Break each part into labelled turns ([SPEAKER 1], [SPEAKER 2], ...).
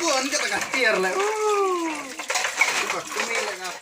[SPEAKER 1] buồn cái tao cả tiền lại. Cái bạc cái mê lại ngập.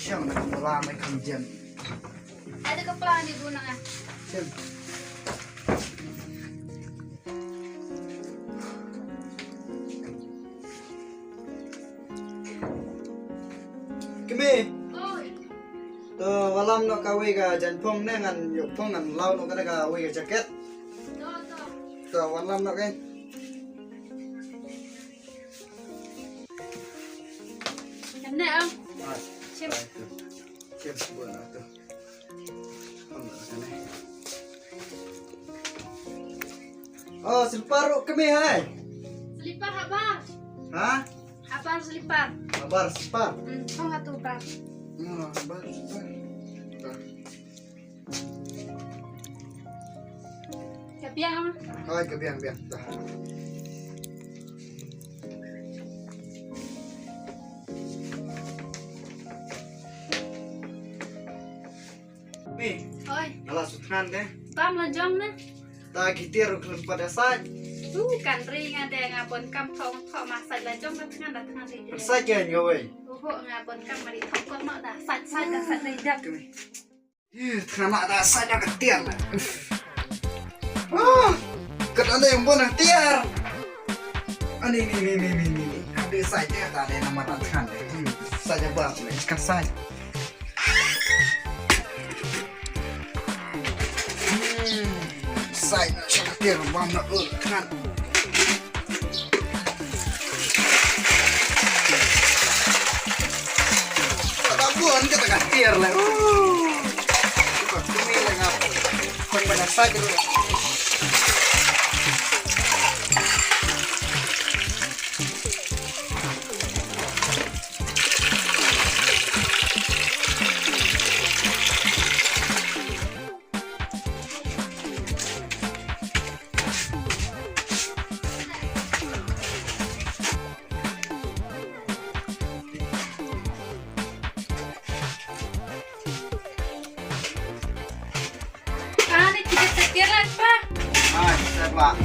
[SPEAKER 1] Siang nak bola mai kamjen.
[SPEAKER 2] Ada kepala di gunung ah.
[SPEAKER 1] Siang. Kami.
[SPEAKER 2] Oi.
[SPEAKER 1] To walam no kawe ga janpong ne ngan yok pong ngan lau no kada ga we ga jaket. To walam no kan.
[SPEAKER 2] Enak ah. Cip.
[SPEAKER 1] Cip buat tu. Oh, selipar kami hai.
[SPEAKER 2] Selipar habar.
[SPEAKER 1] Hah?
[SPEAKER 2] Habar selipar.
[SPEAKER 1] Kabar selipar.
[SPEAKER 2] Kau nggak tahu bar.
[SPEAKER 1] Kabar selipar.
[SPEAKER 2] Kebiang.
[SPEAKER 1] Hai kebiang biang. Dah. Nih,
[SPEAKER 2] Oi.
[SPEAKER 1] alas sutran deh.
[SPEAKER 2] Tam lejong na.
[SPEAKER 1] Tak kitir rukun pada saat.
[SPEAKER 2] Kan ring ada ngapon kam thong thọ masak lejong kan tengah ring.
[SPEAKER 1] Saja nyowe.
[SPEAKER 2] Ngapon kam mari thong kon mak dah sat lejak.
[SPEAKER 1] Ternak dah saja ketir. Ket ada yang pun tiar. Ini. Ada saja tak ada nama tangan. Saja bang, ikan saja. Sai ketir bang nak kan. Tak buồn cái tao ketir lah. Ini lah ngap. Kon banyak saja dulu. Pak.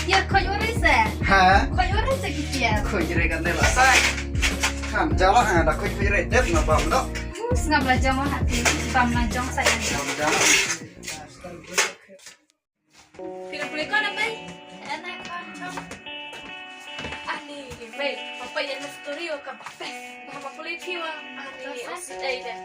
[SPEAKER 2] Ya kau orang se.
[SPEAKER 1] Hah?
[SPEAKER 2] Kau orang se kian.
[SPEAKER 1] Kau jadi kan deh sai. Kan jalan ada kau jadi deh nggak bang dok.
[SPEAKER 2] Nggak belajar mah hati. Tam najong saya.
[SPEAKER 1] Jalan.
[SPEAKER 2] Tidak boleh kau apa? Enak kan? Ani, baik. Apa yang studio kapak? Apa boleh tiwa? Ani, asal deh.